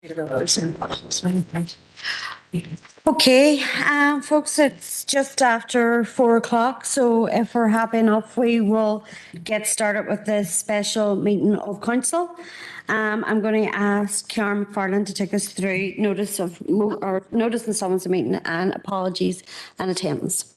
Okay, folks, it's just after 4 o'clock, so if we're happy enough, we will get started with this special meeting of council. I'm going to ask Karen McFarlane to take us through notice and summons of meeting and apologies and attendance.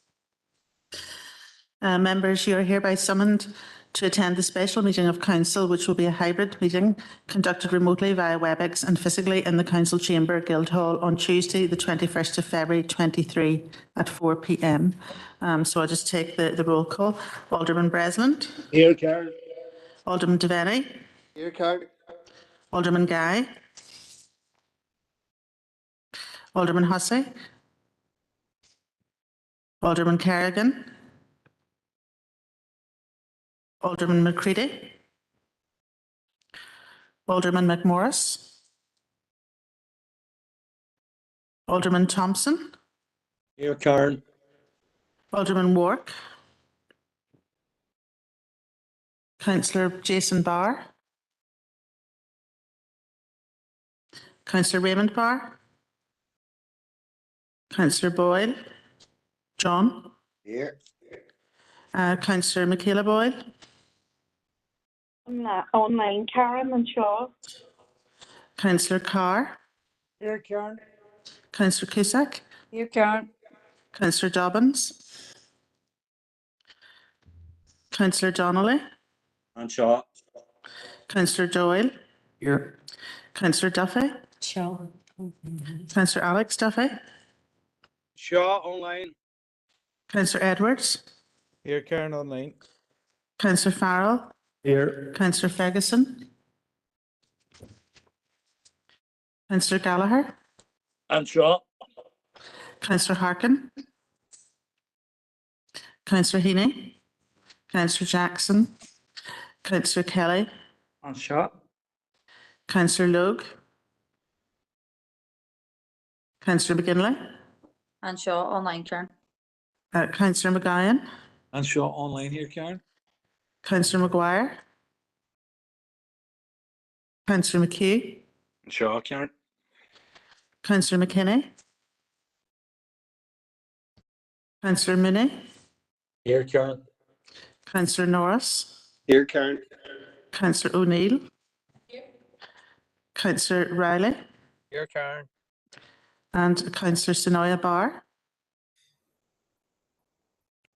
Members, you are hereby summoned to attend the special meeting of Council, which will be a hybrid meeting conducted remotely via WebEx and physically in the Council Chamber, Guildhall, on Tuesday, the 21st of February 23 at 4 p.m. So I'll just take the roll call. Alderman Breslin. Here, Karen. Alderman Devaney. Here, Karen. Alderman Guy. Alderman Hussey. Alderman Kerrigan. Alderman McCready. Alderman McMorris. Alderman Thompson. Here, Karen. Alderman Wark. Councillor Jason Barr. Councillor Raymond Barr. Councillor Boyle. John. Here. Councillor Michaela Boyle. Online, Karen and Shaw. Councillor Carr. Here, Karen. Councillor Cusack. Here, Karen. Councillor Dobbins. Councillor Donnelly. And Shaw. Councillor Doyle. Here. Councillor Duffy. Shaw. Councillor Alex Duffy. Shaw online. Councillor Edwards. Here, Karen online. Councillor Farrell. Here. Councillor Ferguson. Councillor Gallagher. And Shaw. Councillor Harkin. Councillor Heaney. Councillor Jackson. Councillor Kelly. And Shaw. Councillor Logue. Councillor McGinley. And Shaw online, Karen. Councillor McGowan. And Shaw online here, Karen. Councillor Maguire. Councillor McHugh. And Shaw, Karen. Councillor McKinney. Councillor Mooney. Here, Karen. Councillor Norris. Here, Karen. Councillor O'Neill. Councillor Riley. Here, Karen. And Councillor Sonoya Barr.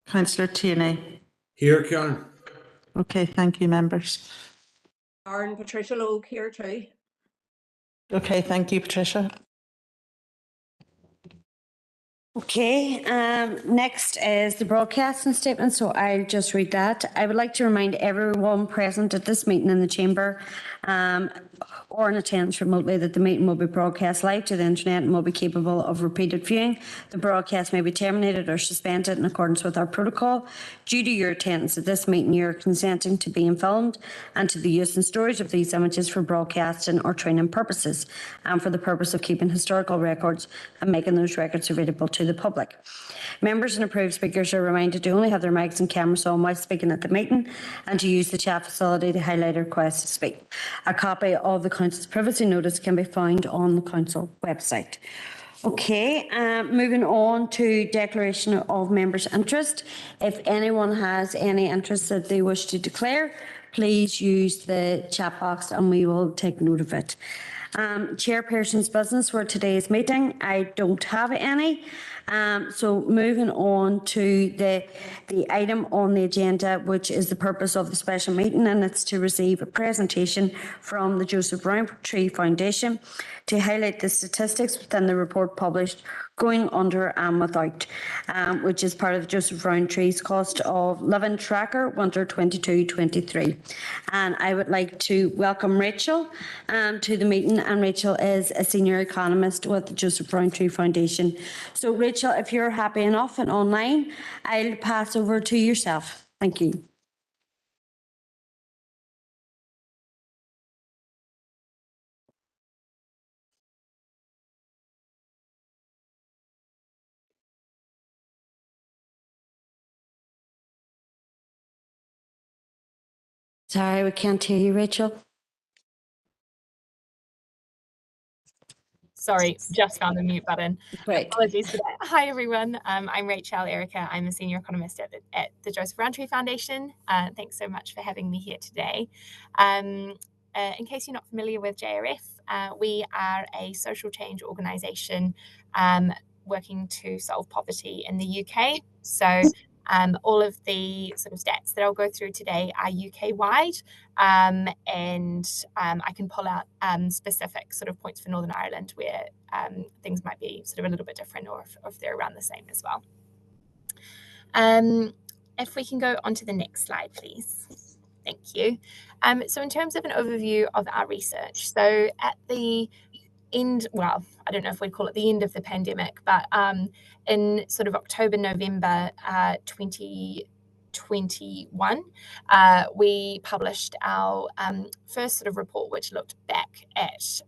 Councillor Tierney. Here, Karen. Okay, thank you, members. Karen, Patricia Logue here too. Okay, thank you, Patricia. Okay, next is the broadcasting statement, so I'll just read that. I would like to remind everyone present at this meeting in the chamber or in attendance remotely that the meeting will be broadcast live to the internet and will be capable of repeated viewing. The broadcast may be terminated or suspended in accordance with our protocol. Due to your attendance at this meeting, you are consenting to being filmed and to the use and storage of these images for broadcasting or training purposes and for the purpose of keeping historical records and making those records available to the public. Members and approved speakers are reminded to only have their mics and cameras on while speaking at the meeting and to use the chat facility to highlight a request to speak. A copy of the Council's privacy notice can be found on the Council website. Okay, moving on to declaration of members' interest. If anyone has any interest that they wish to declare, please use the chat box and we will take note of it. Chairperson's business for today's meeting, I don't have any. So moving on to the item on the agenda, which is the purpose of the special meeting, and it's to receive a presentation from the Joseph Rowntree Foundation to highlight the statistics within the report published going under and without, which is part of Joseph Rowntree's cost of living tracker winter 22-23. And I would like to welcome Rachel to the meeting, and Rachel is a senior economist with the Joseph Rowntree Foundation. So Rachel, if you're happy enough and online, I'll pass over to yourself. Thank you. Sorry, we can't hear you, Rachel. Sorry, just found the mute button. Great. Apologies for that. Hi, everyone. I'm Rachel Erica. I'm a senior economist at the Joseph Rowntree Foundation. Thanks so much for having me here today. In case you're not familiar with JRF, we are a social change organisation working to solve poverty in the UK. So all of the sort of stats that I'll go through today are UK-wide, and I can pull out specific sort of points for Northern Ireland where things might be sort of a little bit different, or if they're around the same as well. If we can go on to the next slide, please. Thank you. So in terms of an overview of our research, so at the end, well, I don't know if we'd call it the end of the pandemic, but in sort of October, November 2021, we published our first sort of report, which looked back at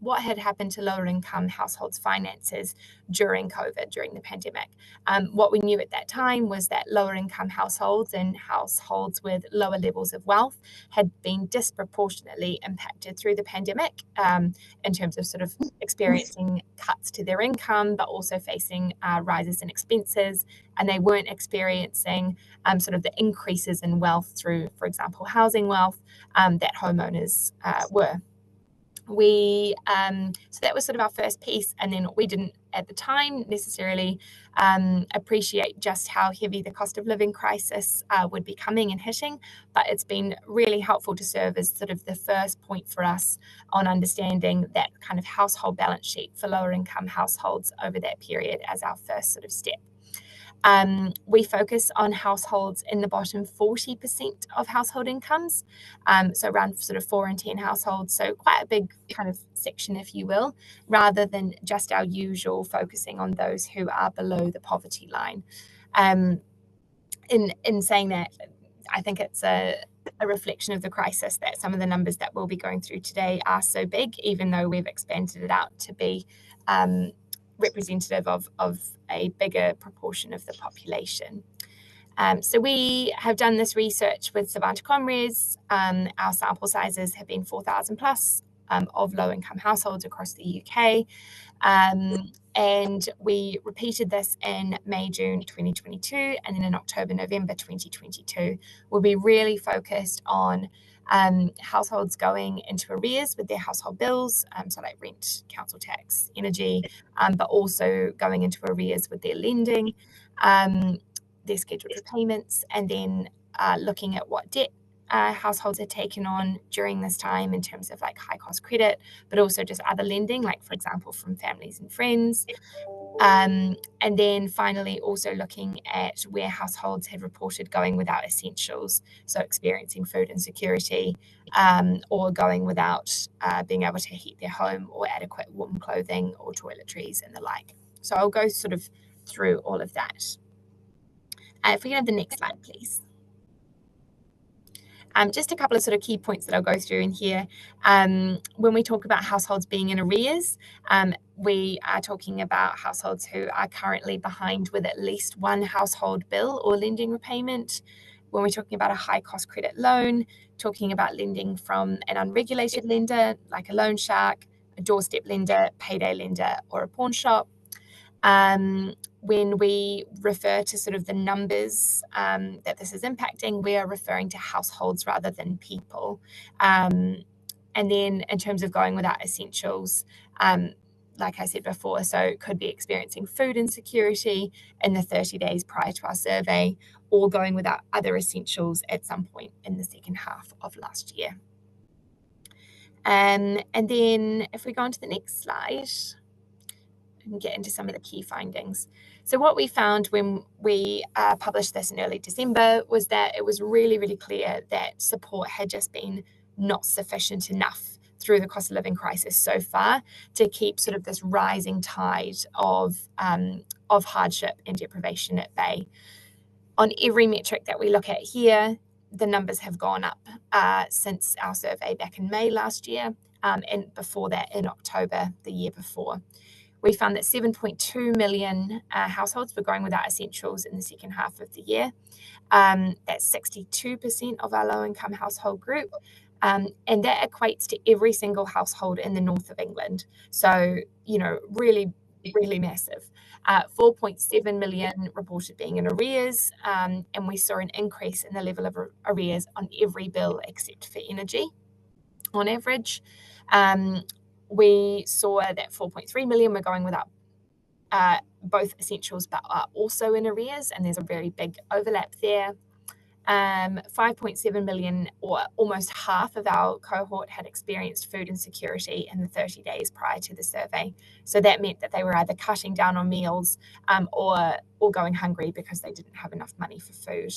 what had happened to lower income households' finances during COVID, during the pandemic. What we knew at that time was that lower income households and households with lower levels of wealth had been disproportionately impacted through the pandemic in terms of sort of experiencing cuts to their income, but also facing rises in expenses, and they weren't experiencing sort of the increases in wealth through, for example, housing wealth that homeowners were. So that was sort of our first piece, and then we didn't at the time necessarily appreciate just how heavy the cost of living crisis would be coming and hitting, but it's been really helpful to serve as sort of the first point for us on understanding that kind of household balance sheet for lower income households over that period as our first sort of step. We focus on households in the bottom 40% of household incomes, so around sort of 4 in 10 households, so quite a big kind of section, if you will, rather than just our usual focusing on those who are below the poverty line. In saying that, I think it's a reflection of the crisis that some of the numbers that we'll be going through today are so big, even though we've expanded it out to be representative of a bigger proportion of the population. So we have done this research with Savanta Comres. Our sample sizes have been 4,000 plus of low-income households across the UK. And we repeated this in May, June 2022, and then in October, November 2022. We'll be really focused on households going into arrears with their household bills, so like rent, council tax, energy, but also going into arrears with their lending, their scheduled repayments, and then looking at what debt households are taken on during this time in terms of like high cost credit, but also just other lending, like for example from families and friends. And then finally also looking at where households had reported going without essentials, so experiencing food insecurity, or going without being able to heat their home or adequate warm clothing or toiletries and the like. So I'll go sort of through all of that. If we can have the next slide, please. Just a couple of sort of key points that I'll go through in here. When we talk about households being in arrears, we are talking about households who are currently behind with at least one household bill or lending repayment. When we're talking about a high cost credit loan, talking about lending from an unregulated lender like a loan shark, a doorstep lender, payday lender, or a pawn shop. When we refer to sort of the numbers that this is impacting, we are referring to households rather than people. And then in terms of going without essentials, like I said before, so could be experiencing food insecurity in the 30 days prior to our survey, or going without other essentials at some point in the second half of last year. And then if we go on to the next slide, and get into some of the key findings. So what we found when we published this in early December was that it was really, really clear that support had just been not sufficient enough through the cost of living crisis so far to keep sort of this rising tide of hardship and deprivation at bay. On every metric that we look at here, the numbers have gone up since our survey back in May last year, and before that in October the year before. We found that 7.2 million households were going without essentials in the second half of the year. That's 62% of our low-income household group. And that equates to every single household in the north of England. So, really, really massive. 4.7 million reported being in arrears, and we saw an increase in the level of arrears on every bill except for energy on average. We saw that 4.3 million were going without both essentials but are also in arrears, and there's a very big overlap there. 5.7 million, or almost half of our cohort, had experienced food insecurity in the 30 days prior to the survey. So that meant that they were either cutting down on meals or going hungry because they didn't have enough money for food.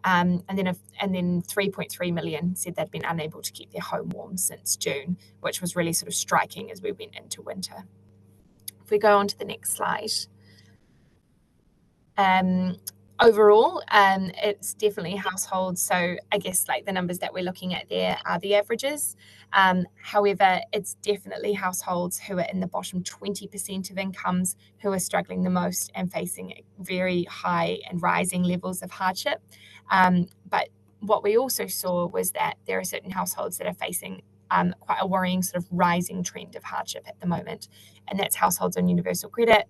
And then 3.3 million said they'd been unable to keep their home warm since June, which was really sort of striking as we went into winter. If we go on to the next slide. Overall, it's definitely households. So I guess like the numbers that we're looking at there are the averages. However, it's definitely households who are in the bottom 20% of incomes who are struggling the most and facing very high and rising levels of hardship. But what we also saw was that there are certain households that are facing quite a worrying sort of rising trend of hardship at the moment. And that's households on universal credit,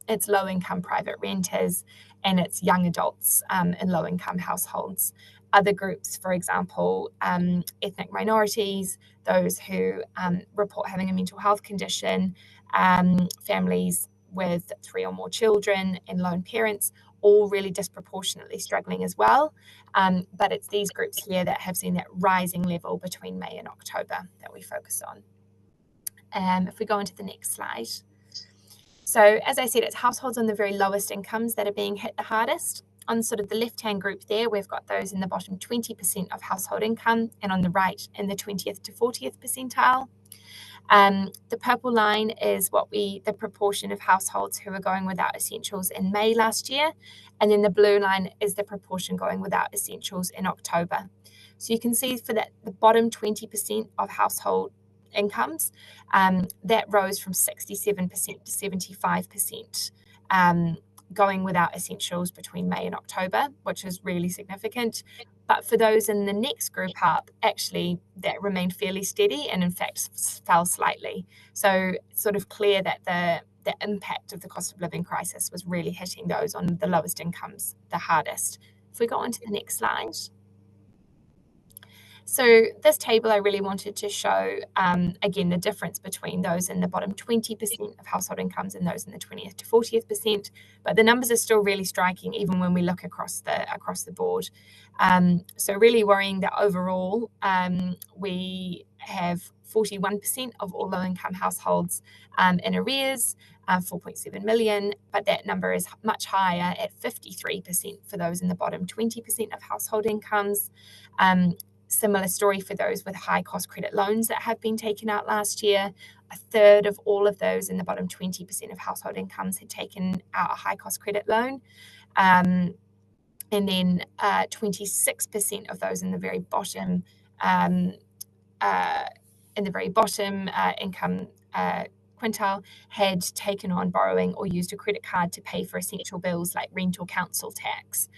it's low-income private renters, and it's young adults in low-income households. Other groups, for example, ethnic minorities, those who report having a mental health condition, families with 3 or more children, and lone parents, all really disproportionately struggling as well. But it's these groups here that have seen that rising level between May and October that we focus on. If we go into the next slide. So as I said, it's households on the very lowest incomes that are being hit the hardest. On sort of the left-hand group there, we've got those in the bottom 20% of household income, and on the right in the 20th to 40th percentile. The purple line is the proportion of households who are going without essentials in May last year, and then the blue line is the proportion going without essentials in October. So you can see for the bottom 20% of household incomes, that rose from 67% to 75%, going without essentials between May and October, which is really significant. But for those in the next group up, actually that remained fairly steady and in fact fell slightly. So it's sort of clear that the impact of the cost of living crisis was really hitting those on the lowest incomes the hardest. If we go on to the next slide. So this table I really wanted to show, again, the difference between those in the bottom 20% of household incomes and those in the 20th to 40th percent. But the numbers are still really striking, even when we look across the board. So really worrying that overall, we have 41% of all low-income households in arrears, 4.7 million, but that number is much higher at 53% for those in the bottom 20% of household incomes. Similar story for those with high cost credit loans that have been taken out last year. A third of all of those in the bottom 20% of household incomes had taken out a high cost credit loan. And then 26% of those in the very bottom income quintile had taken on borrowing or used a credit card to pay for essential bills like rent or council tax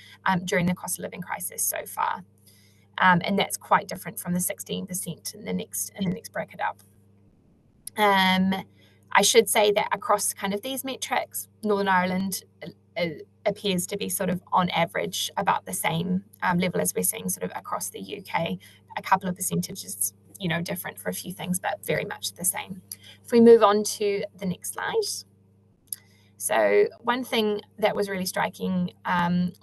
during the cost of living crisis so far. And that's quite different from the 16% in the next bracket up. I should say that across kind of these metrics, Northern Ireland appears to be sort of on average about the same level as we're seeing sort of across the UK. A couple of percentages, different for a few things, but very much the same. If we move on to the next slide. So one thing that was really striking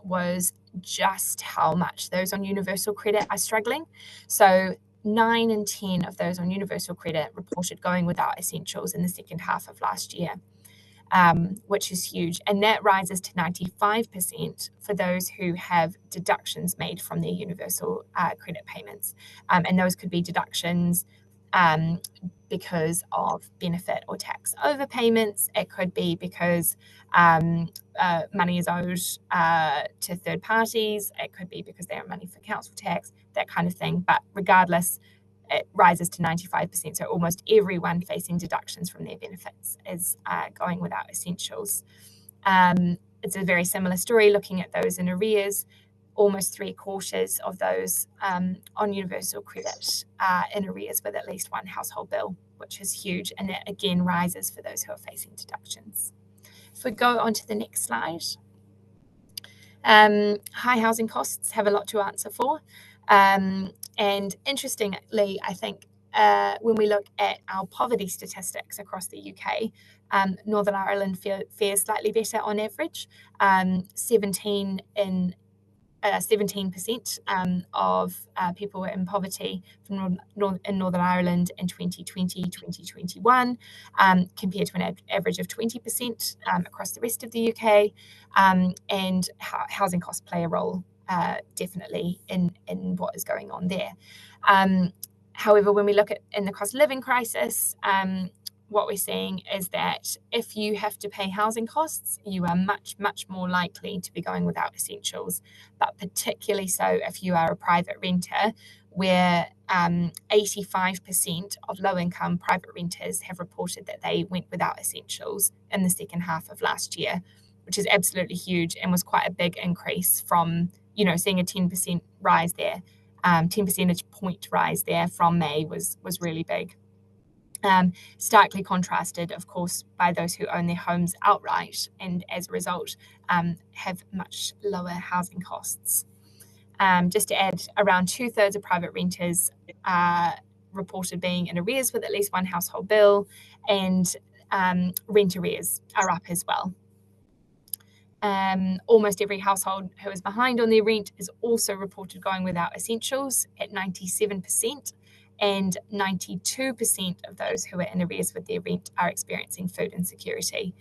was just how much those on universal credit are struggling. So 9 in 10 of those on universal credit reported going without essentials in the second half of last year, which is huge. And that rises to 95% for those who have deductions made from their universal credit payments. And those could be deductions because of benefit or tax overpayments. It could be because money is owed to third parties. It could be because they owe money for council tax, that kind of thing. But regardless, it rises to 95%. So almost everyone facing deductions from their benefits is going without essentials. It's a very similar story looking at those in arrears. almost 3/4 of those on universal credit are in arrears with at least one household bill, which is huge. And that again rises for those who are facing deductions. If we go on to the next slide. High housing costs have a lot to answer for. And interestingly, I think when we look at our poverty statistics across the UK, Northern Ireland fares slightly better on average. 17% of people were in poverty in Northern Ireland in 2020-2021, compared to an average of 20% across the rest of the UK. And housing costs play a role definitely in what is going on there. However, when we look at in the cost of living crisis, what we're seeing is that if you have to pay housing costs, you are much, much more likely to be going without essentials, but particularly so if you are a private renter, where 85% of low-income private renters have reported that they went without essentials in the second half of last year, which is absolutely huge and was quite a big increase from, seeing a 10% rise there. 10 percentage point rise there from May was really big. Starkly contrasted, of course, by those who own their homes outright and as a result have much lower housing costs. Just to add, around 2/3 of private renters reported being in arrears with at least one household bill, and rent arrears are up as well. Almost every household who is behind on their rent is also reported going without essentials at 97%. And 92% of those who are in arrears with their rent are experiencing food insecurity.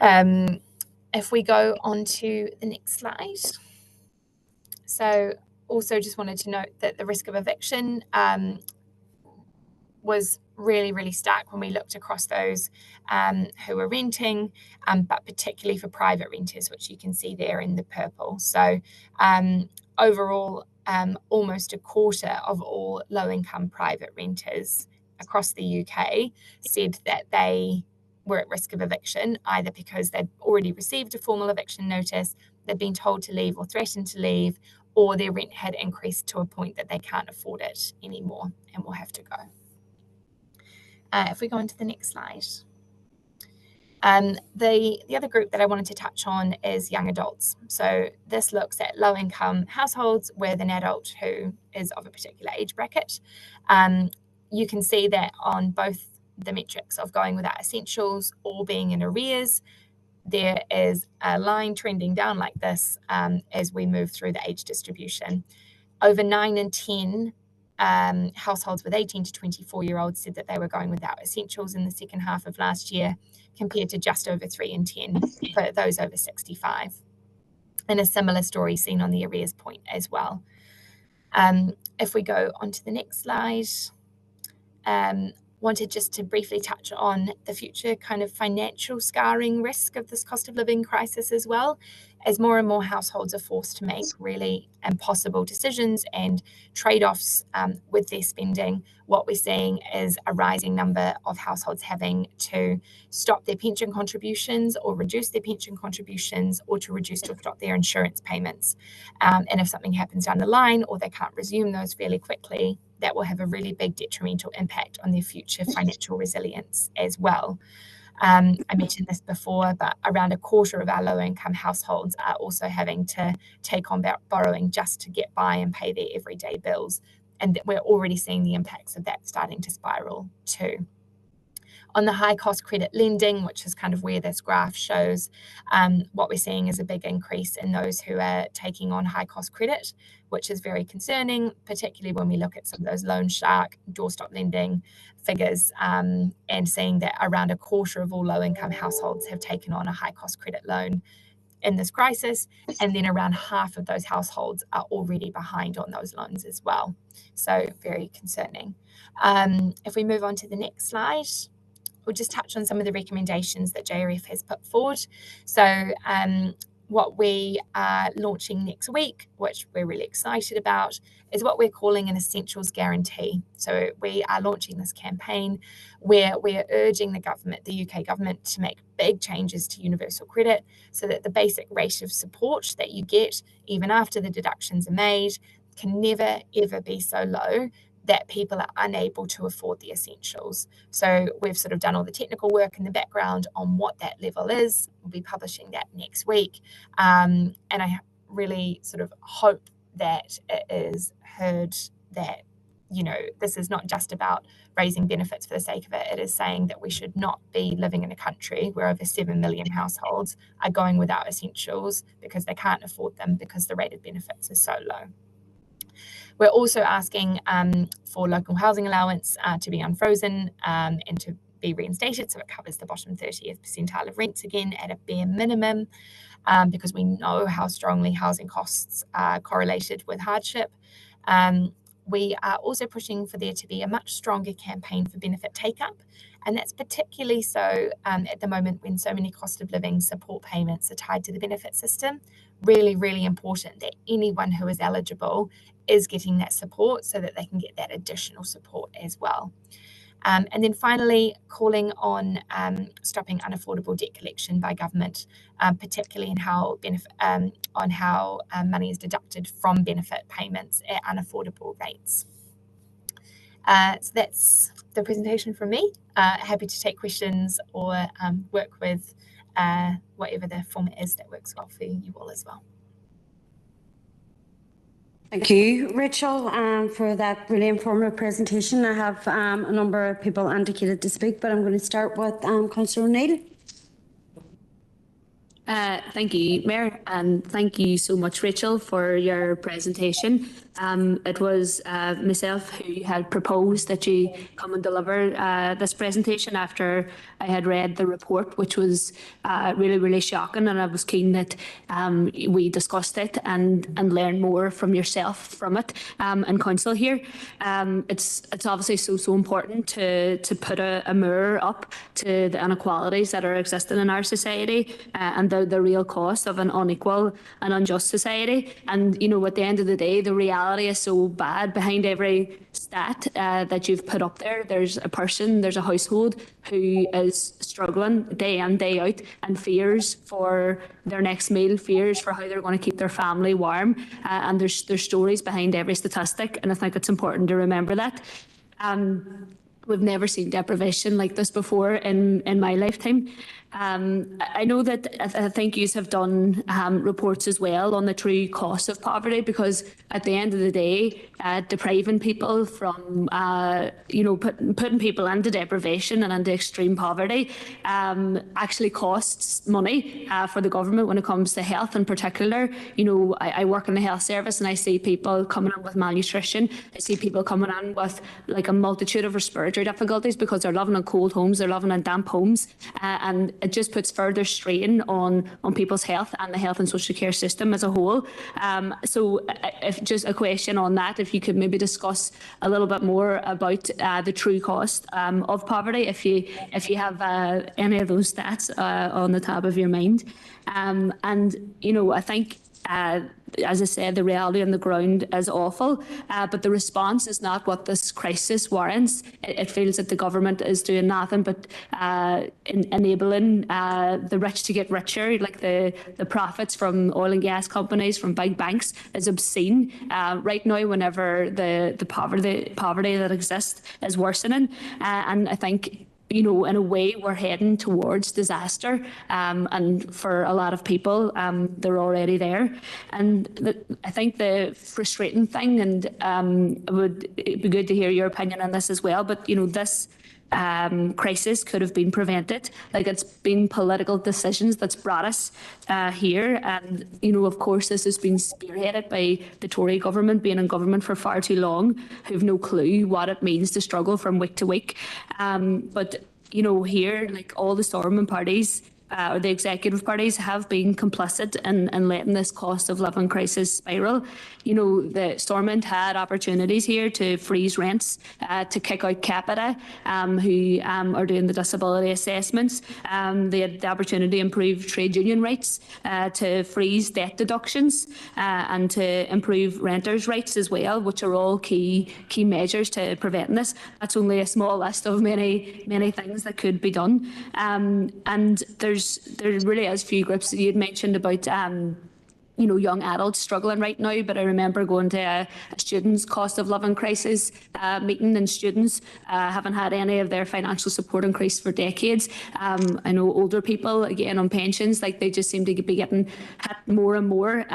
If we go on to the next slide. So also just wanted to note that the risk of eviction was really, really stark when we looked across those who were renting, but particularly for private renters, which you can see there in the purple. So overall, almost 1/4 of all low-income private renters across the UK said that they were at risk of eviction, either because they'd already received a formal eviction notice, they'd been told to leave or threatened to leave, or their rent had increased to a point that they can't afford it anymore and will have to go. If we go on to the next slide. The other group that I wanted to touch on is young adults. So this looks at low-income households with an adult who is of a particular age bracket. You can see that on both the metrics of going without essentials or being in arrears, there is a line trending down like this as we move through the age distribution. Over 9 in 10 households with 18 to 24-year-olds said that they were going without essentials in the second half of last year, compared to just over 3 in 10 for those over 65. And a similar story seen on the arrears point as well. If we go on to the next slide, wanted just to briefly touch on the future kind of financial scarring risk of this cost of living crisis as well. As more and more households are forced to make really impossible decisions and trade-offs with their spending, what we're seeing is a rising number of households having to stop their pension contributions or reduce their pension contributions, or to reduce or stop their insurance payments. And if something happens down the line or they can't resume those fairly quickly, that will have a really big detrimental impact on their future financial resilience as well. I mentioned this before, but around 1/4 of our low-income households are also having to take on borrowing just to get by and pay their everyday bills. And we're already seeing the impacts of that starting to spiral too. On the high cost credit lending, which is kind of where this graph shows, what we're seeing is a big increase in those who are taking on high cost credit, which is very concerning, particularly when we look at some of those loan shark, doorstop lending figures, and seeing that around 1/4 of all low income households have taken on a high cost credit loan in this crisis, and then around half of those households are already behind on those loans as well. So very concerning. If we move on to the next slide, we'll just touch on some of the recommendations that JRF has put forward. So What we are launching next week, which we're really excited about, is what we're calling an Essentials Guarantee. So we are launching this campaign where we're urging the government, the UK government, to make big changes to universal credit so that the basic rate of support that you get, even after the deductions are made, can never, ever be so low that people are unable to afford the essentials. So we've sort of done all the technical work in the background on what that level is. We'll be publishing that next week. And I really sort of hope that it is heard that, you know, this is not just about raising benefits for the sake of it. It is saying that we should not be living in a country where over 7 million households are going without essentials because they can't afford them because the rate of benefits is so low. We're also asking for local housing allowance to be unfrozen and to be reinstated so it covers the bottom 30th percentile of rents again at a bare minimum, because we know how strongly housing costs are correlated with hardship. We are also pushing for there to be a much stronger campaign for benefit take-up, and that's particularly so at the moment when so many cost of living support payments are tied to the benefit system. Really, really important that anyone who is eligible is getting that support so that they can get that additional support as well. And then finally, calling on stopping unaffordable debt collection by government, particularly in how money is deducted from benefit payments at unaffordable rates. So that's the presentation from me. Happy to take questions or work with whatever the format is that works well for you all as well. Thank you, Rachel, for that really informative presentation. I have a number of people indicated to speak, but I'm going to start with Councillor O'Neill. Thank you, Mayor, and thank you so much, Rachel, for your presentation. It was myself who had proposed that you come and deliver this presentation after I had read the report, which was really, really shocking, and I was keen that we discussed it and learn more from yourself from it and Council here. It's obviously so important to put a mirror up to the inequalities that are existing in our society and the real cost of an unequal and unjust society. And, you know, at the end of the day, the reality is so bad. Behind every stat that you've put up there, there's a person, there's a household who is struggling day in, day out and fears for their next meal, fears for how they're going to keep their family warm. And there's stories behind every statistic. And I think it's important to remember that. We've never seen deprivation like this before in my lifetime. I know that I think you have done reports as well on the true cost of poverty, because at the end of the day, depriving people from, putting people into deprivation and into extreme poverty actually costs money for the government when it comes to health in particular. You know, I work in the health service and I see people coming in with malnutrition. I see people coming in with like a multitude of respiratory difficulties because they're living in cold homes, they're living in damp homes, and it just puts further strain on people's health and the health and social care system as a whole. So if just a question on that, if you could maybe discuss a little bit more about the true cost of poverty, if you have any of those stats on the top of your mind. And, you know, I think as I said, the reality on the ground is awful, but the response is not what this crisis warrants. It feels that the government is doing nothing but enabling the rich to get richer. Like the profits from oil and gas companies, from big banks, is obscene right now. Whenever the poverty that exists is worsening, and I think, you know, in a way, we're heading towards disaster, and for a lot of people, they're already there. And I think the frustrating thing, and it would be good to hear your opinion on this as well, but, you know, this crisis could have been prevented. Like, it's been political decisions that's brought us here, and, you know, of course, this has been spearheaded by the Tory government, being in government for far too long, who've no clue what it means to struggle from week to week. But, you know, here, like, all the storming parties or the executive parties have been complicit in letting this cost of living crisis spiral. You know, the Stormont had opportunities here to freeze rents, to kick out Capita, who are doing the disability assessments. They had the opportunity to improve trade union rights, to freeze debt deductions, and to improve renters' rights as well, which are all key measures to preventing this. That's only a small list of many things that could be done. And there really is few groups that you'd mentioned about you know, young adults struggling right now, but I remember going to a students' cost of living crisis meeting, and students haven't had any of their financial support increased for decades. I know older people, again, on pensions, like they just seem to be getting hit more and more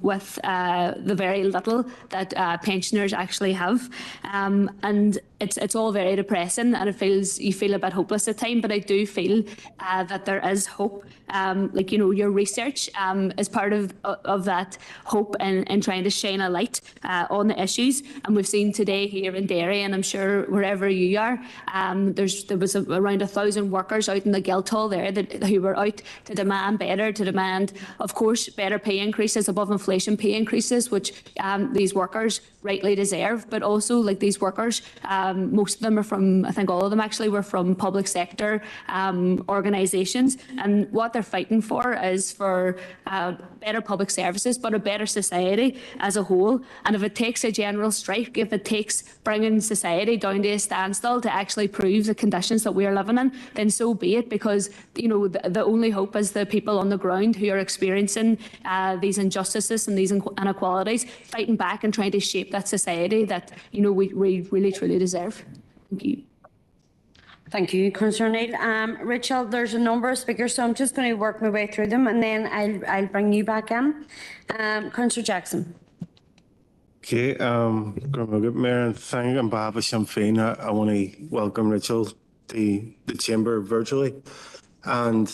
with the very little that pensioners actually have. And it's all very depressing, and you feel a bit hopeless at times, but I do feel that there is hope. Like, you know, your research is part of that hope and trying to shine a light on the issues. And we've seen today here in Derry, and I'm sure wherever you are, there was around 1,000 workers out in the Guildhall there who were out to demand better, to demand, of course, better pay increases, above inflation pay increases, which these workers rightly deserve. But also, like, these workers, most of them are from, I think all of them actually were from public sector organisations, and what they're fighting for is for better public services, but a better society as a whole. And if it takes a general strike, if it takes bringing society down to a standstill to actually prove the conditions that we are living in, then so be it, because, you know, the only hope is the people on the ground who are experiencing these injustices and these inequalities, fighting back and trying to shape that society that, you know, we really truly deserve. Thank you. Thank you, Councillor Neil. Rachel, there's a number of speakers, so I'm just going to work my way through them, and then I'll bring you back in. Councillor Jackson. Okay, Mayor, and thank on behalf of Sinn Féin, I want to welcome Rachel to the chamber virtually. And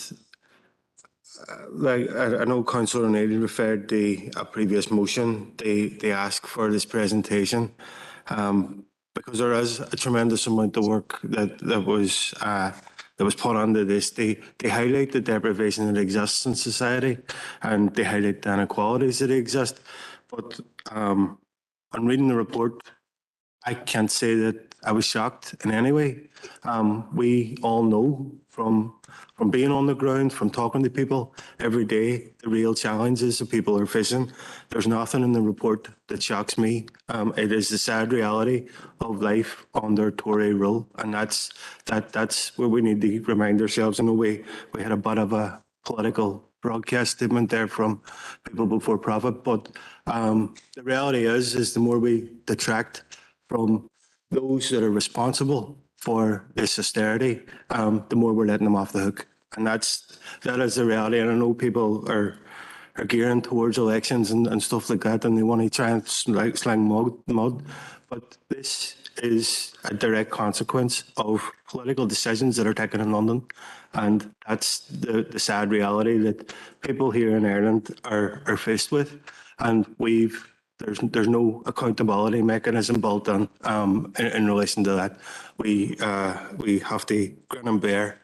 like I know Councillor Neil referred to a previous motion, they asked for this presentation. Because there is a tremendous amount of work that was put onto this. They highlight the deprivation that exists in society, and they highlight the inequalities that exist. But on reading the report, I can't say that I was shocked in any way. We all know from being on the ground, from talking to people every day, the real challenges that people are facing. There's nothing in the report that shocks me. It is the sad reality of life under Tory rule, and that's where we need to remind ourselves. I know we had a bit of a political broadcast statement there from people before profit, but the reality is the more we detract from those that are responsible for this austerity, the more we're letting them off the hook. And that is the reality. And I know people are gearing towards elections and stuff like that, and they want to try and slang mud. But this is a direct consequence of political decisions that are taken in London. And that's the sad reality that people here in Ireland are faced with. And there's no accountability mechanism built in relation to that. We have to grin and bear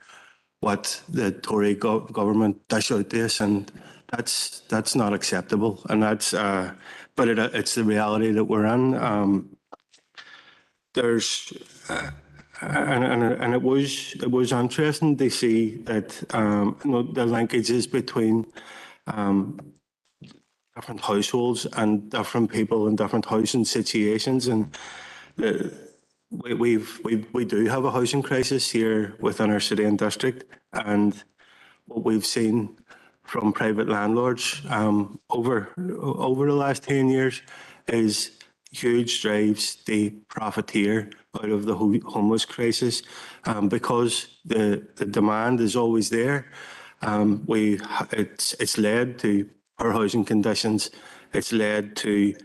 what the Tory government dish out to us, and that's not acceptable. And it's the reality that we're in. And it was interesting to see that the linkages between different households and different people in different housing situations, and we do have a housing crisis here within our city and district, and what we've seen from private landlords over the last 10 years is huge drives to profiteer out of the homeless crisis, because the demand is always there. It's led to poor housing conditions. It's led to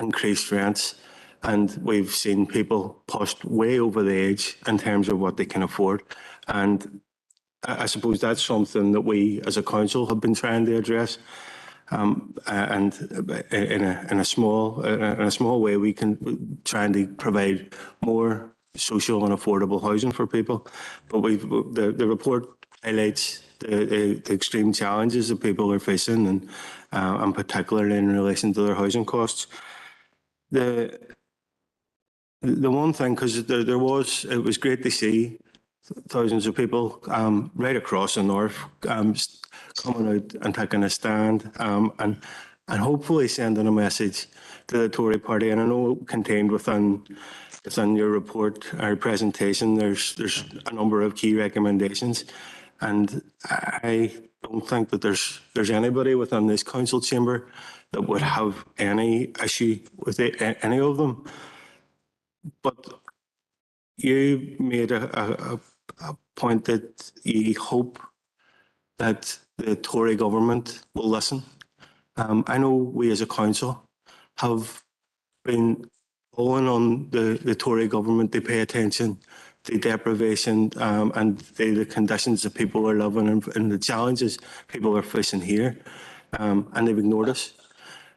increased rents, and we've seen people pushed way over the edge in terms of what they can afford. And I suppose that's something that we as a council have been trying to address. And in a small way, we can try and provide more social and affordable housing for people. But the report highlights the extreme challenges that people are facing, and particularly in relation to their housing costs. The one thing, because it was great to see thousands of people right across the north coming out and taking a stand, and hopefully sending a message to the Tory party. And I know contained within your report or presentation, there's a number of key recommendations, and I don't think that there's anybody within this council chamber that would have any issue with any of them. But you made a point that you hope that the Tory government will listen. I know we as a council have been calling on the Tory government to pay attention to deprivation and the conditions that people are living in, and the challenges people are facing here, and they've ignored us.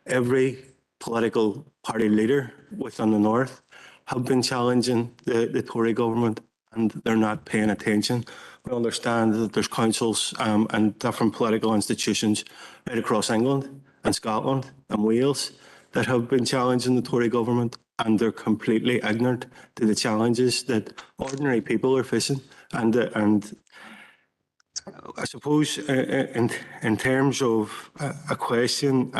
Every political party leader within the north have been challenging the Tory government, and they're not paying attention. We understand that there's councils and different political institutions right across England and Scotland and Wales that have been challenging the Tory government, and they're completely ignorant to the challenges that ordinary people are facing. And I suppose in terms of a question,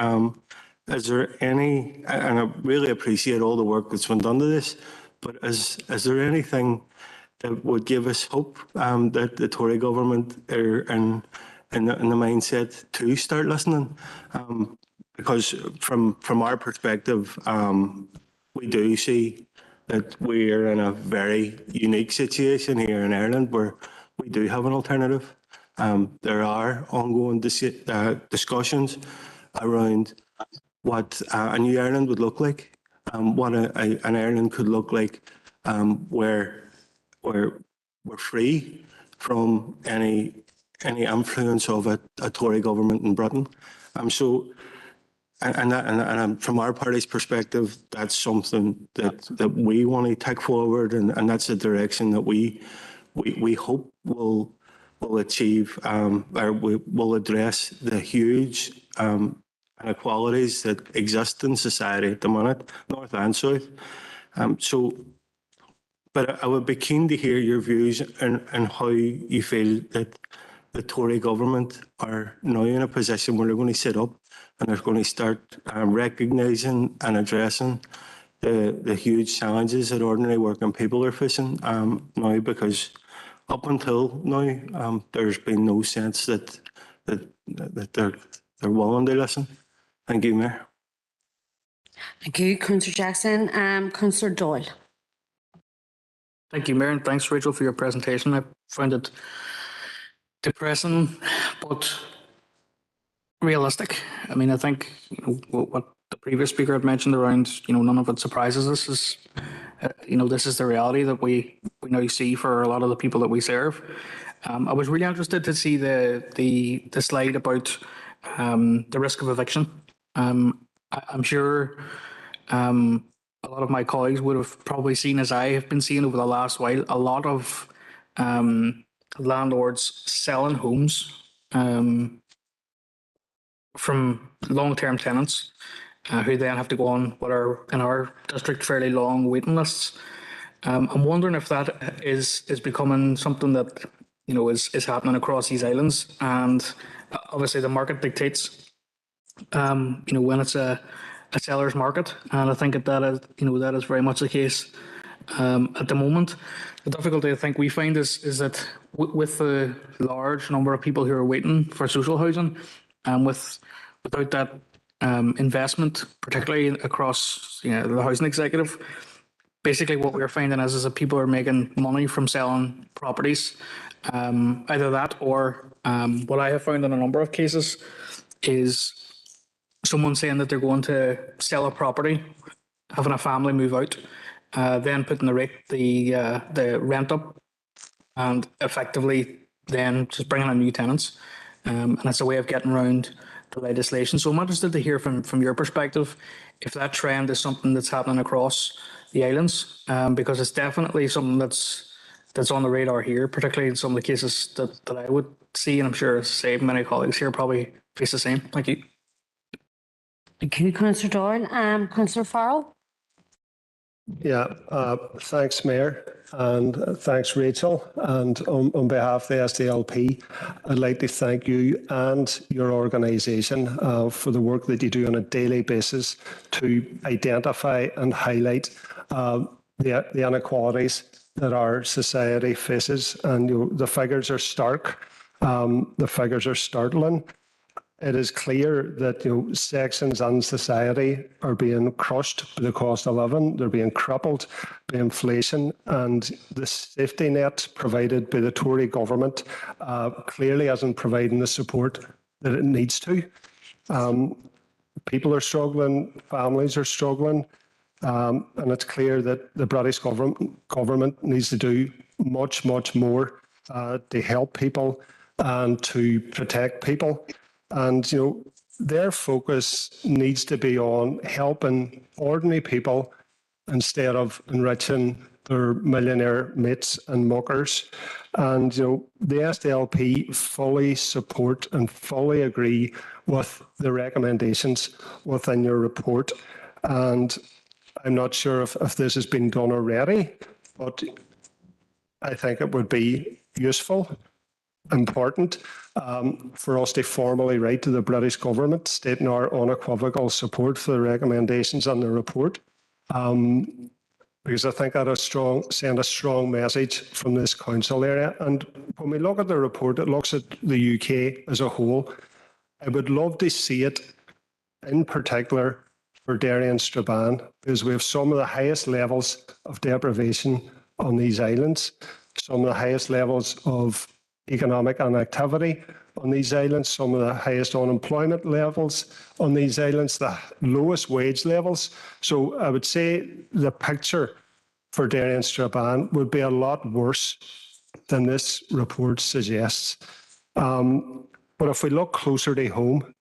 is there any, and I really appreciate all the work that's been done to this, but is there anything that would give us hope that the Tory government are in the mindset to start listening? Because from our perspective, we do see that we are in a very unique situation here in Ireland where we do have an alternative. There are ongoing discussions around what a new Ireland would look like, what an Ireland could look like, where we're free from any influence of a Tory government in Britain. So, and from our party's perspective, that's something that we want to take forward, and that's the direction that we hope will achieve, or will address the huge inequalities that exist in society at the minute, north and south. But I would be keen to hear your views and how you feel that the Tory government are now in a position where they're going to sit up and they're going to start recognising and addressing the huge challenges that ordinary working people are facing now, because up until now, there's been no sense that they're willing to listen. Thank you, Mayor. Thank you, Councillor Jackson. Councillor Doyle. Thank you, Mayor, and thanks, Rachel, for your presentation. I found it depressing, but realistic. I mean, I think what the previous speaker had mentioned around, none of it surprises us. Is this is the reality that we now see for a lot of the people that we serve. I was really interested to see the slide about the risk of eviction. I'm sure a lot of my colleagues would have probably seen, as I have been seeing over the last while, a lot of landlords selling homes from long-term tenants who then have to go on what are, in our district, fairly long waiting lists. I'm wondering if that is becoming something that is happening across these islands, and obviously the market dictates when it's a seller's market, and I think that is very much the case at the moment. The difficulty I think we find is that with the large number of people who are waiting for social housing, and without that investment, particularly across the housing executive, basically what we're finding is that people are making money from selling properties. Either that, or what I have found in a number of cases is someone saying that they're going to sell a property, having a family move out, then putting the rent up, and effectively then just bringing in new tenants. And it's a way of getting around the legislation. So I'm interested to hear from your perspective if that trend is something that's happening across the islands, because it's definitely something that's that's on the radar here, particularly in some of the cases that I would see, and I'm sure, say, many colleagues here probably face the same. Thank you. Thank you, Councillor Doyle. Councillor Farrell? Yeah, thanks, Mayor, and thanks, Rachel. And on behalf of the SDLP, I'd like to thank you and your organisation for the work that you do on a daily basis to identify and highlight the inequalities that our society faces. And the figures are stark. The figures are startling. It is clear that sections in society are being crushed by the cost of living. They're being crippled by inflation, and the safety net provided by the Tory government clearly isn't providing the support that it needs to. People are struggling, families are struggling, and it's clear that the British government needs to do much, much more to help people and to protect people. And, their focus needs to be on helping ordinary people instead of enriching their millionaire mates and muckers. And, the SDLP fully support and fully agree with the recommendations within your report. And I'm not sure if this has been done already, but I think it would be useful, important for us to formally write to the British government stating our unequivocal support for the recommendations in the report, because I think that send a strong message from this council area. And when we look at the report, it looks at the UK as a whole. I would love to see it in particular for Derry and Strabane, because we have some of the highest levels of deprivation on these islands, some of the highest levels of economic inactivity on these islands, some of the highest unemployment levels on these islands, the lowest wage levels. So I would say the picture for Derry and Strabane would be a lot worse than this report suggests. But if we look closer to home,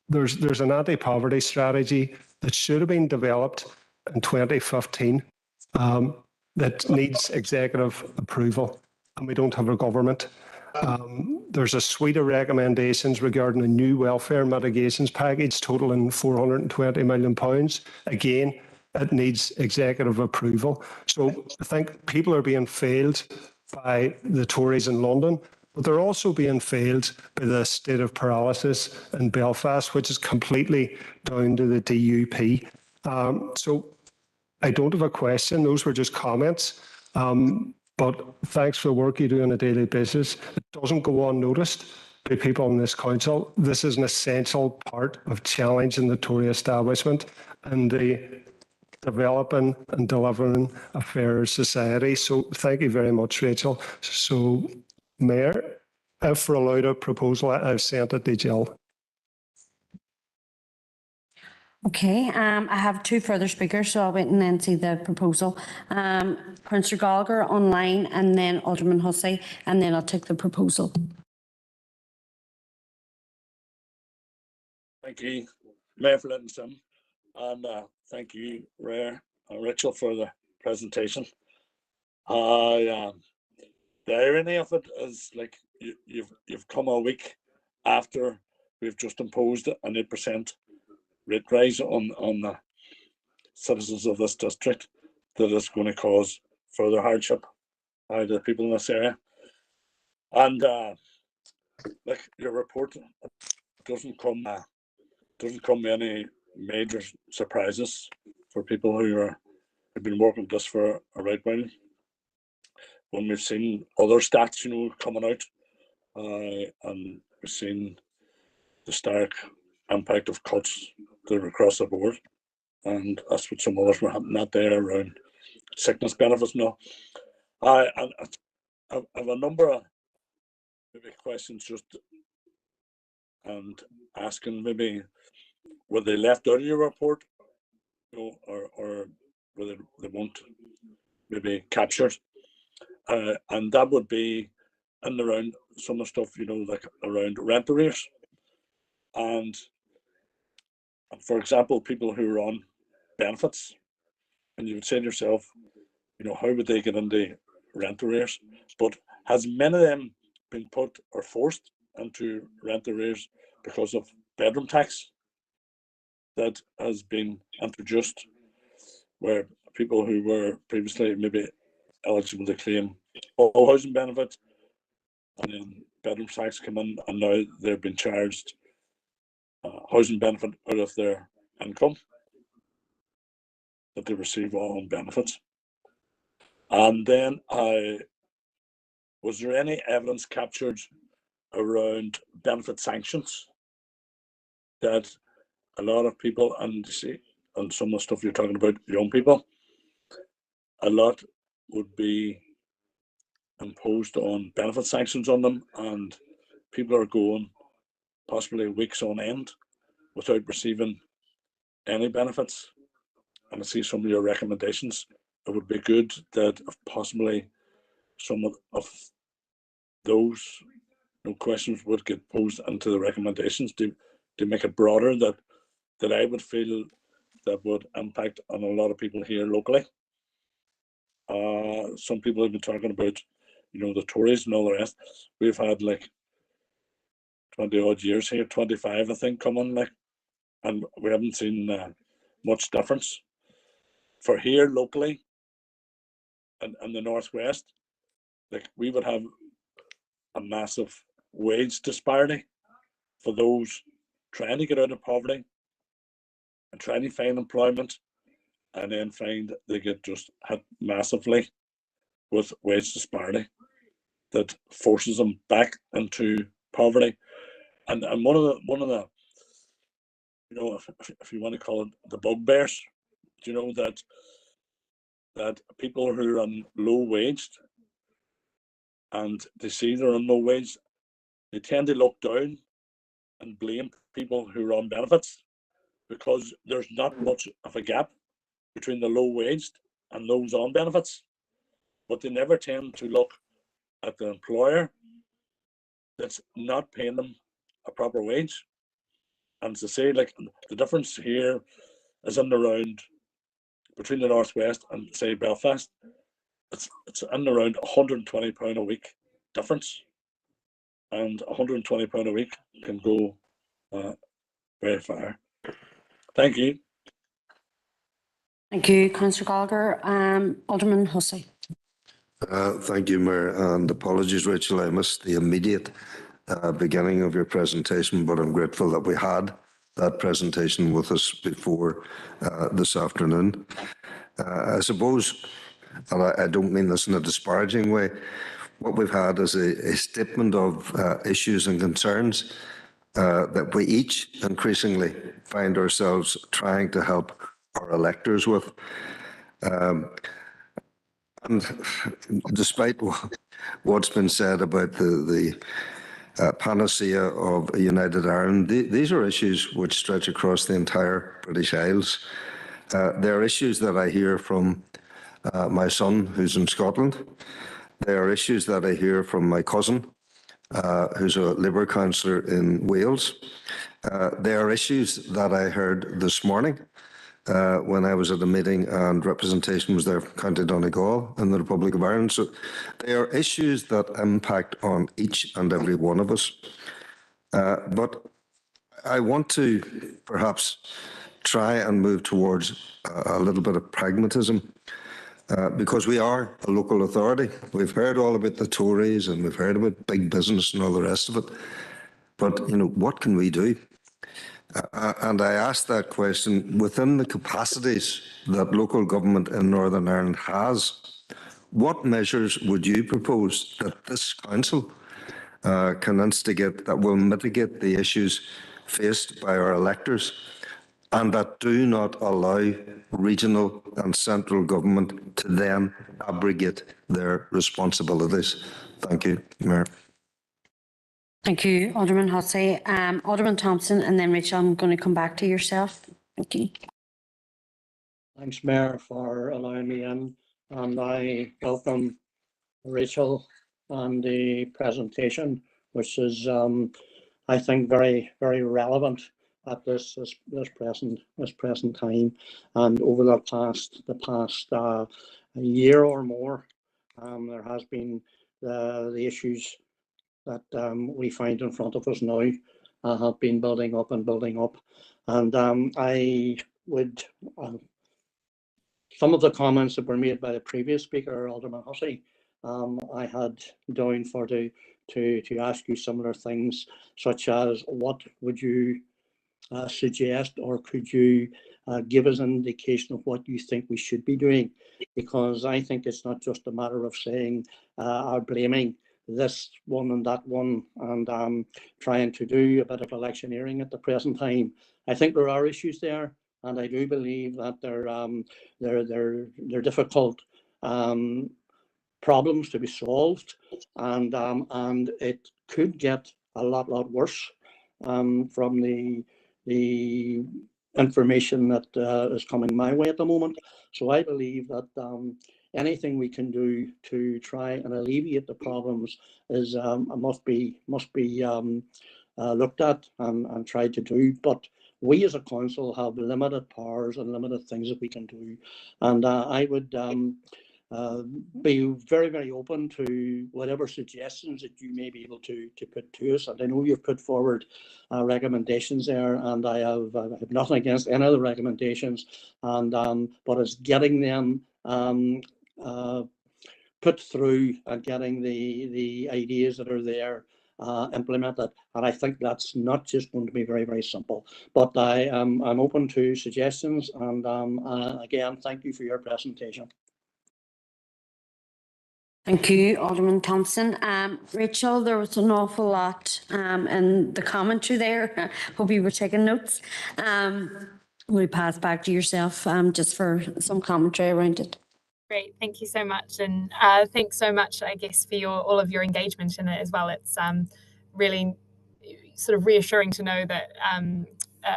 there's an anti-poverty strategy that should have been developed in 2015 that needs executive approval, and we don't have a government. There's a suite of recommendations regarding a new welfare mitigations package totaling £420 million. Again, it needs executive approval. So I think people are being failed by the Tories in London, but they're also being failed by the state of paralysis in Belfast, which is completely down to the DUP. So I don't have a question. Those were just comments. But thanks for the work you do on a daily basis. It doesn't go unnoticed by people in this council. This is an essential part of challenging the Tory establishment and the developing and delivering a fairer society. So thank you very much, Rachel. So, Mayor, if we're allowed a proposal, I've sent it to Jill. Okay, I have two further speakers, so I'll wait and then see the proposal. Councillor Gallagher online, and then Alderman Hussey, and then I'll take the proposal. Thank you, Mayor, for letting us in, and thank you, Ray and Rachel, for the presentation. The irony of it is, like, you've come a week after we've just imposed an 8% rate rise on the citizens of this district that is going to cause further hardship to the people in this area. And like, your report doesn't come with any major surprises for people who have been working this for a right while. When we've seen other stats, coming out, and we've seen the stark impact of cuts that are across the board, and that's what some others were having that there around sickness benefits. No, I have a number of maybe questions, just and asking maybe were they left out of your report, or were they won't maybe captured, and that would be in around some of the stuff, like around rent arrears. And for example, people who are on benefits, and you would say to yourself, how would they get into rent arrears, but has many of them been put or forced into rent arrears because of bedroom tax that has been introduced, where people who were previously maybe eligible to claim all housing benefit and then bedroom tax come in, and now they've been charged housing benefit out of their income that they receive all on benefits. And then was there any evidence captured around benefit sanctions that a lot of people, and you see, and some of the stuff you're talking about, young people, a lot would be imposed on benefit sanctions on them, and people are going possibly weeks on end without receiving any benefits. And I see some of your recommendations. It would be good that if possibly some of those questions would get posed into the recommendations to make it broader, that I would feel that would impact on a lot of people here locally. Some people have been talking about, the Tories and all the rest. We've had like 20 odd years here, 25 I think, coming, like, and we haven't seen much difference. For here locally and in the Northwest, like, we would have a massive wage disparity for those trying to get out of poverty and trying to find employment, and then find they get just hit massively with wage disparity that forces them back into poverty. And one of the if you want to call it the bugbears, that people who are on low wage and they see they're on low wage, they tend to look down and blame people who are on benefits, because there's not much of a gap between the low waged and those on benefits. But they never tend to look at the employer that's not paying them a proper wage. And to say, like, the difference here is in around between the Northwest and, say, Belfast, it's in around £120 a week difference, and £120 a week can go very far. Thank you. Thank you, Councillor Gallagher. Alderman Hussey. Thank you, Mayor, and apologies, Rachel, I missed the immediate beginning of your presentation, but I'm grateful that we had that presentation with us before this afternoon. I suppose, and I don't mean this in a disparaging way, what we've had is a statement of issues and concerns that we each increasingly find ourselves trying to help our electors with. And despite what's been said about the panacea of a united Ireland, these are issues which stretch across the entire British Isles. There are issues that I hear from my son, who's in Scotland. There are issues that I hear from my cousin, who's a Labour councillor in Wales. There are issues that I heard this morning when I was at a meeting and representation was there from County Donegal in the Republic of Ireland. So they are issues that impact on each and every one of us. But I want to perhaps try and move towards a little bit of pragmatism, because we are a local authority. We've heard all about the Tories and we've heard about big business and all the rest of it. But, what can we do? And I asked that question within the capacities that local government in Northern Ireland has. What measures would you propose that this council can instigate that will mitigate the issues faced by our electors, and that do not allow regional and central government to then abrogate their responsibilities? Thank you, Mayor. Thank you, Alderman Hussey. Alderman Thompson, and then Rachel, I'm going to come back to yourself. Thank you. Thanks, Mayor, for allowing me in, and I welcome Rachel on the presentation, which is, I think, very, very relevant at this present time. And over the past year or more, There has been the issues that we find in front of us now have been building up and building up. And I would, some of the comments that were made by the previous speaker, Alderman Hussey, I had down for to ask you similar things, such as what would you suggest, or could you give us an indication of what you think we should be doing? Because I think it's not just a matter of saying or blaming this one and that one and trying to do a bit of electioneering at the present time. I think there are issues there, and I do believe that they're difficult problems to be solved, and it could get a lot worse from the information that is coming my way at the moment. So I believe that anything we can do to try and alleviate the problems is must be looked at and tried to do. But we as a council have limited powers and limited things that we can do, and I would be very open to whatever suggestions that you may be able to put to us. And I know you've put forward recommendations there, and I have nothing against any of the recommendations, and but it's getting them put through and getting the ideas that are there implemented. And I think that's not just going to be very simple. But I'm open to suggestions, and again, thank you for your presentation. Thank you, Alderman Thompson. Rachel, there was an awful lot in the commentary there. Hope you were taking notes. We'll pass back to yourself just for some commentary around it. Great, thank you so much, and thanks so much, I guess, for all of your engagement in it as well. It's really sort of reassuring to know that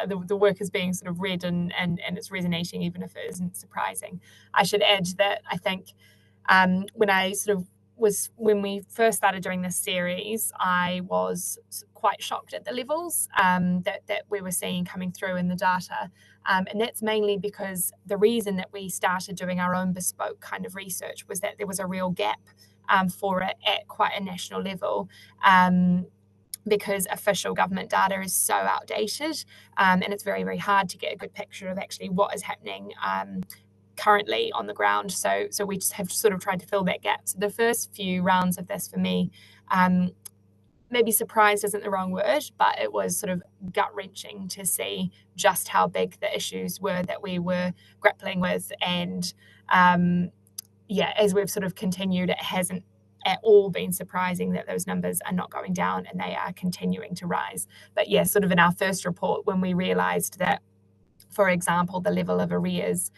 the work is being sort of read and it's resonating, even if it isn't surprising. I should add that I think when we first started doing this series, I was quite shocked at the levels that we were seeing coming through in the data. And that's mainly because the reason that we started doing our own bespoke kind of research was that there was a real gap for it at quite a national level. Because official government data is so outdated, and it's very hard to get a good picture of actually what is happening currently on the ground. So we just have sort of tried to fill that gap. So the first few rounds of this for me, maybe surprised isn't the wrong word, but it was sort of gut-wrenching to see just how big the issues were that we were grappling with. And as we've sort of continued, it hasn't at all been surprising that those numbers are not going down and they are continuing to rise. But sort of in our first report, when we realised that, for example, the level of arrears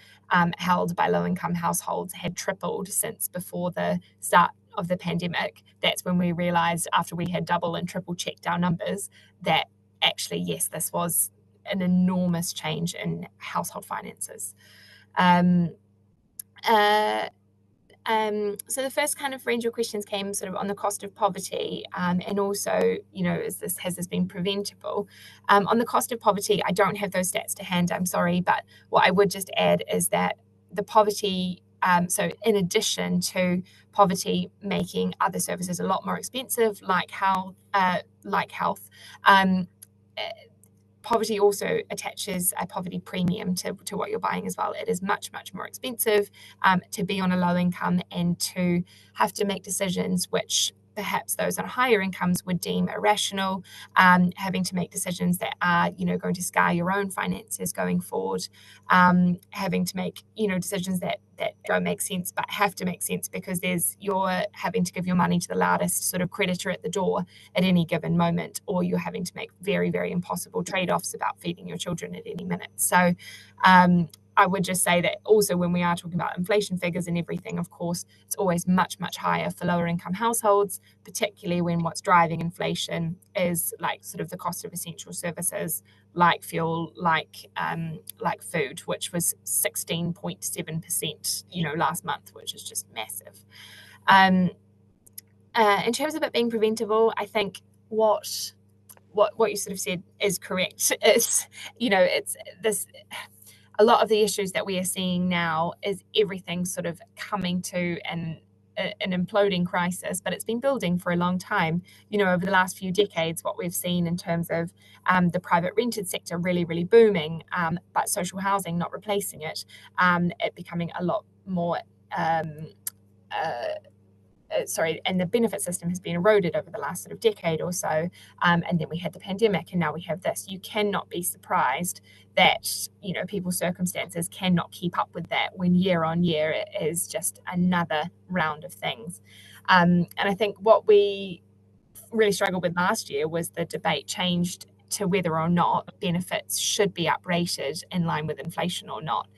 held by low-income households had tripled since before the start of the pandemic, that's when we realised, after we had double and triple checked our numbers, that actually, yes, this was an enormous change in household finances. So the first kind of range of questions came sort of on the cost of poverty, and also, has this been preventable? On the cost of poverty, I don't have those stats to hand, I'm sorry, but what I would just add is that the poverty, so in addition to poverty making other services a lot more expensive, like health, poverty also attaches a poverty premium to what you're buying as well. It is much more expensive to be on a low income and to have to make decisions which perhaps those on higher incomes would deem irrational, having to make decisions that are, going to scar your own finances going forward, having to make, decisions that don't make sense but have to make sense because you're having to give your money to the loudest sort of creditor at the door at any given moment, or you're having to make very impossible trade-offs about feeding your children at any minute. So I would just say that also when we are talking about inflation figures and everything, of course, it's always much higher for lower income households, particularly when what's driving inflation is like sort of the cost of essential services like fuel, like food, which was 16.7%, last month, which is just massive. In terms of it being preventable, I think what you sort of said is correct. It's, it's this. A lot of the issues that we are seeing now is everything sort of coming to an an imploding crisis, but it's been building for a long time. You know, over the last few decades, what we've seen in terms of the private rented sector really, really booming, but social housing not replacing it, it becoming a lot more and the benefit system has been eroded over the last sort of decade or so. And then we had the pandemic, and now we have this. You cannot be surprised that, you know, people's circumstances cannot keep up with that when year on year it is just another round of things. And I think what we really struggled with last year was the debate changed to whether or not benefits should be uprated in line with inflation or not.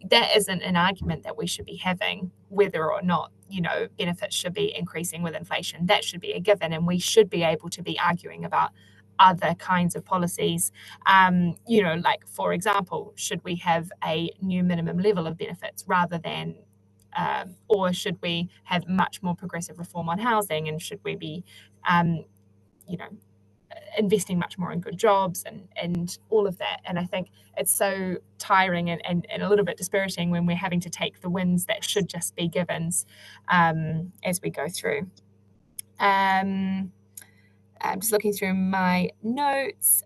That isn't an argument that we should be having, whether or not, you know, benefits should be increasing with inflation. That should be a given, and we should be able to be arguing about other kinds of policies. You know, like, for example, should we have a new minimum level of benefits rather than or should we have much more progressive reform on housing, and should we be you know, investing much more in good jobs and all of that. And I think it's so tiring and a little bit dispiriting when we're having to take the wins that should just be givens as we go through. I'm just looking through my notes.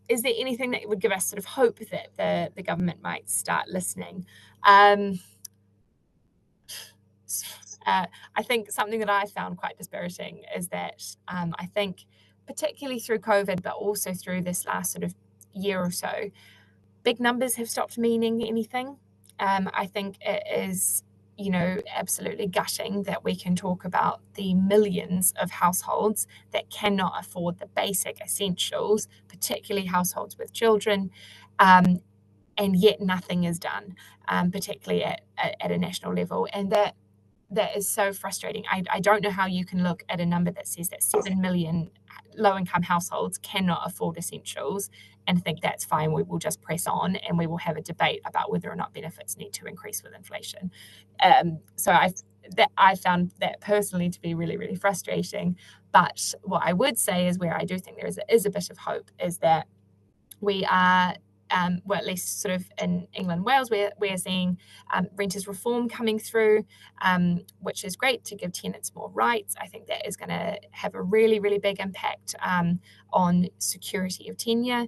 Is there anything that would give us sort of hope that the government might start listening? I think something that I found quite dispiriting is that I think, particularly through COVID, but also through this last sort of year or so, big numbers have stopped meaning anything. I think it is, you know, absolutely gutting that we can talk about the millions of households that cannot afford the basic essentials, particularly households with children, and yet nothing is done, particularly at a national level. And that is so frustrating. I don't know how you can look at a number that says that 7 million low-income households cannot afford essentials and think that's fine, we will just press on and we will have a debate about whether or not benefits need to increase with inflation. So I found that personally to be really, really frustrating. But what I would say is where I do think there is a bit of hope is that we are well, at least sort of in England and Wales, we're seeing renters reform coming through, which is great to give tenants more rights. I think that is going to have a really, really big impact on security of tenure.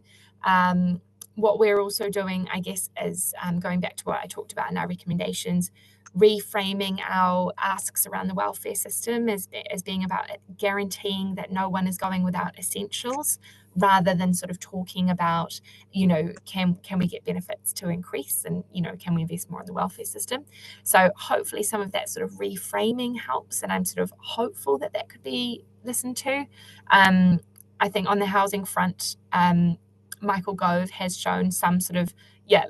What we're also doing, I guess, is going back to what I talked about in our recommendations, reframing our asks around the welfare system as being about guaranteeing that no one is going without essentials, rather than sort of talking about, you know, can we get benefits to increase, and, you know, can we invest more in the welfare system? So hopefully some of that sort of reframing helps, and I'm sort of hopeful that that could be listened to. I think on the housing front, Michael Gove has shown some sort of,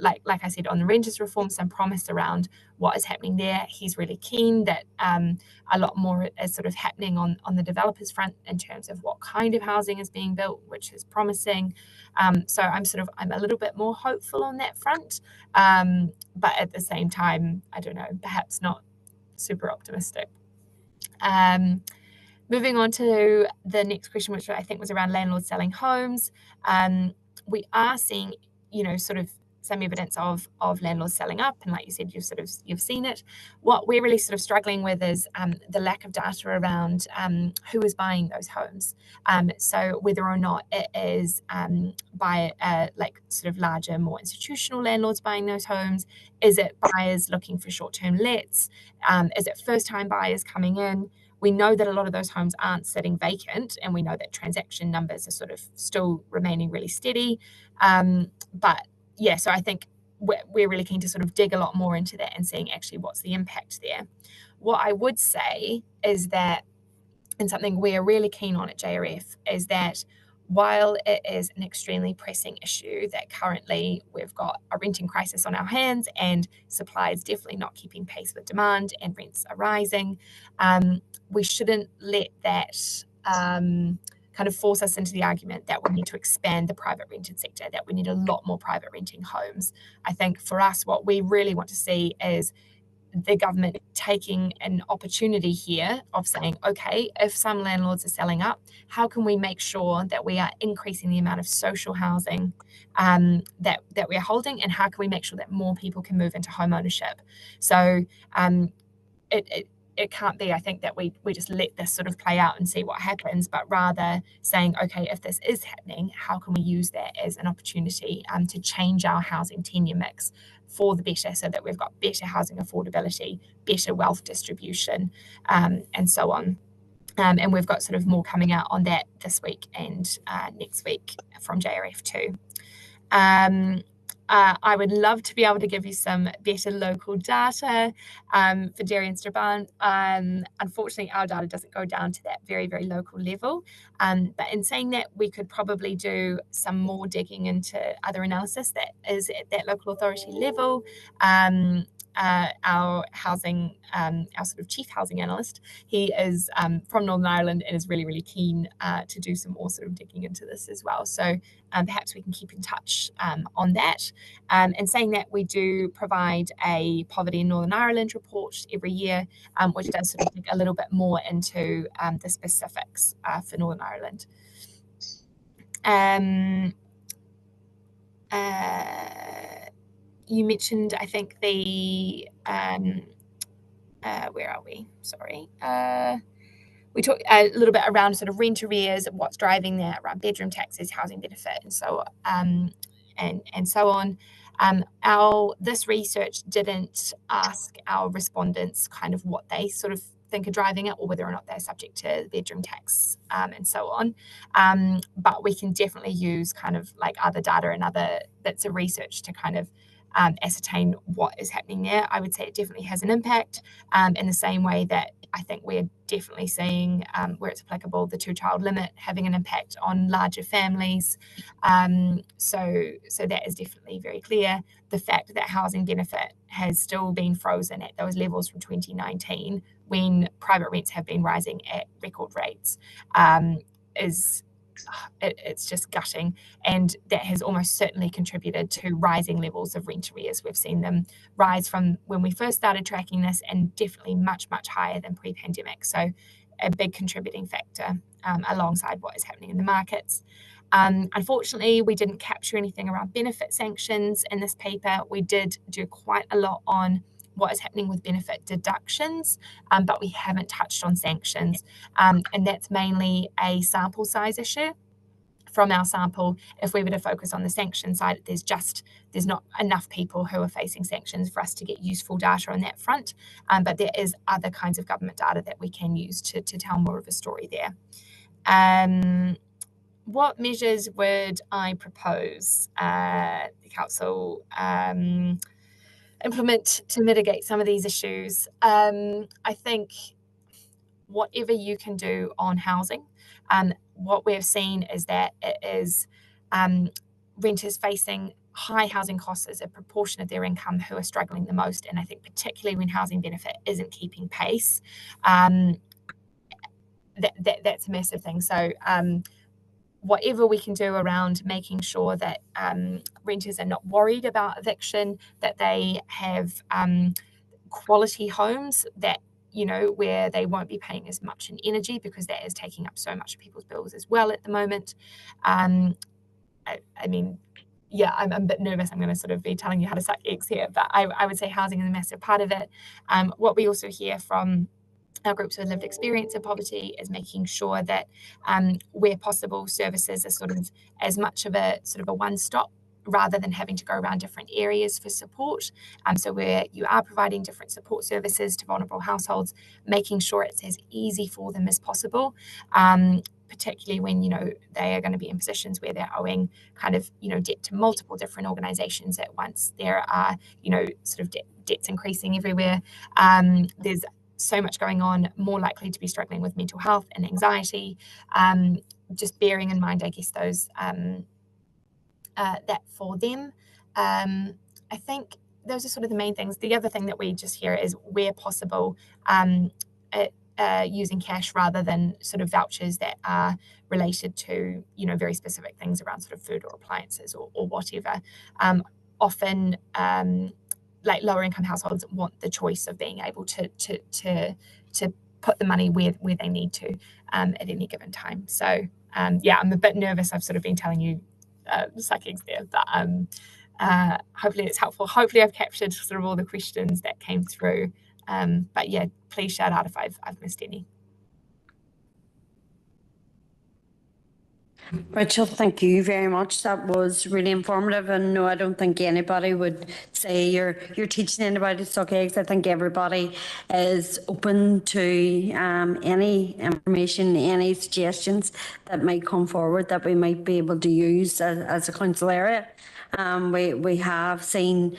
like I said, on the renters reform, some promise around what is happening there. He's really keen that a lot more is sort of happening on the developers front in terms of what kind of housing is being built, which is promising. So I'm a little bit more hopeful on that front. But at the same time, I don't know, perhaps not super optimistic. Moving on to the next question, which I think was around landlords selling homes. We are seeing, you know, sort of some evidence of landlords selling up, and like you said, you've seen it. What we're really sort of struggling with is the lack of data around who is buying those homes. So whether or not it is by like sort of larger, more institutional landlords buying those homes, is it buyers looking for short-term lets? Is it first-time buyers coming in? We know that a lot of those homes aren't sitting vacant, and we know that transaction numbers are sort of still remaining really steady. But yeah, so I think we're really keen to sort of dig a lot more into that and seeing actually what's the impact there. What I would say is that, and something we are really keen on at JRF, is that while it is an extremely pressing issue that currently we've got a renting crisis on our hands and supply is definitely not keeping pace with demand and rents are rising, we shouldn't let that kind of force us into the argument that we need to expand the private rented sector, that we need a lot more private renting homes. I think for us, what we really want to see is the government taking an opportunity here of saying, okay, if some landlords are selling up, how can we make sure that we are increasing the amount of social housing that we are holding, and how can we make sure that more people can move into home ownership? So it can't be, I think, that we just let this sort of play out and see what happens, but rather saying, okay, if this is happening, how can we use that as an opportunity to change our housing tenure mix for the better, so that we've got better housing affordability, better wealth distribution, and so on. And we've got sort of more coming out on that this week and next week from JRF too. I would love to be able to give you some better local data for Derry and Strabane. Unfortunately, our data doesn't go down to that very, very local level. But in saying that, we could probably do some more digging into other analysis that is at that local authority level. Our housing, our sort of chief housing analyst, he is from Northern Ireland and is really, really keen to do some more sort of digging into this as well. So perhaps we can keep in touch on that. And saying that, we do provide a Poverty in Northern Ireland report every year, which does sort of dig a little bit more into the specifics for Northern Ireland. You mentioned, I think, the where are we? Sorry. We talked a little bit around sort of rent arrears, what's driving that, around bedroom taxes, housing benefit, and so and so on. This research didn't ask our respondents kind of what they sort of think are driving it, or whether or not they're subject to bedroom tax and so on. But we can definitely use kind of like other data and other bits of research to kind of ascertain what is happening there. I would say it definitely has an impact in the same way that I think we're definitely seeing, where it's applicable, the 2-child limit having an impact on larger families. So that is definitely very clear. The fact that housing benefit has still been frozen at those levels from 2019, when private rents have been rising at record rates, it's just gutting, and that has almost certainly contributed to rising levels of rent arrears. We've seen them rise from when we first started tracking this, and definitely much, much higher than pre-pandemic. So a big contributing factor alongside what is happening in the markets. Unfortunately, we didn't capture anything around benefit sanctions in this paper. We did do quite a lot on what is happening with benefit deductions, but we haven't touched on sanctions. And that's mainly a sample size issue. From our sample, if we were to focus on the sanction side, there's not enough people who are facing sanctions for us to get useful data on that front. But there is other kinds of government data that we can use to tell more of a story there. What measures would I propose the council implement to mitigate some of these issues? I think whatever you can do on housing, what we've seen is that it is renters facing high housing costs as a proportion of their income who are struggling the most. And I think particularly when housing benefit isn't keeping pace, that's a massive thing. So whatever we can do around making sure that renters are not worried about eviction, that they have quality homes that, where they won't be paying as much in energy, because that is taking up so much of people's bills as well at the moment. I mean, yeah, I'm a bit nervous. I'm going to sort of be telling you how to suck eggs here, but I would say housing is a massive part of it. What we also hear from our groups with lived experience of poverty is making sure that where possible, services are sort of as much of a one-stop, rather than having to go around different areas for support. So where you are providing different support services to vulnerable households, making sure it's as easy for them as possible, particularly when, they are going to be in positions where they're owing kind of, debt to multiple different organisations at once. There are, sort of debts increasing everywhere. There's so much going on, more likely to be struggling with mental health and anxiety. Just bearing in mind, I guess, those that for them. I think those are sort of the main things. The other thing that we just hear is, where possible, using cash rather than sort of vouchers that are related to, very specific things around sort of food or appliances or whatever. Often, like lower income households want the choice of being able to put the money where they need to at any given time. So yeah, I'm a bit nervous. I've sort of been telling you suck eggs there, but hopefully it's helpful. Hopefully I've captured sort of all the questions that came through But yeah, please shout out if I've missed any. Rachel, thank you very much. That was really informative, and no, I don't think anybody would say you're teaching anybody to suck eggs. I think everybody is open to any information, any suggestions that might come forward that we might be able to use as a council area. We have seen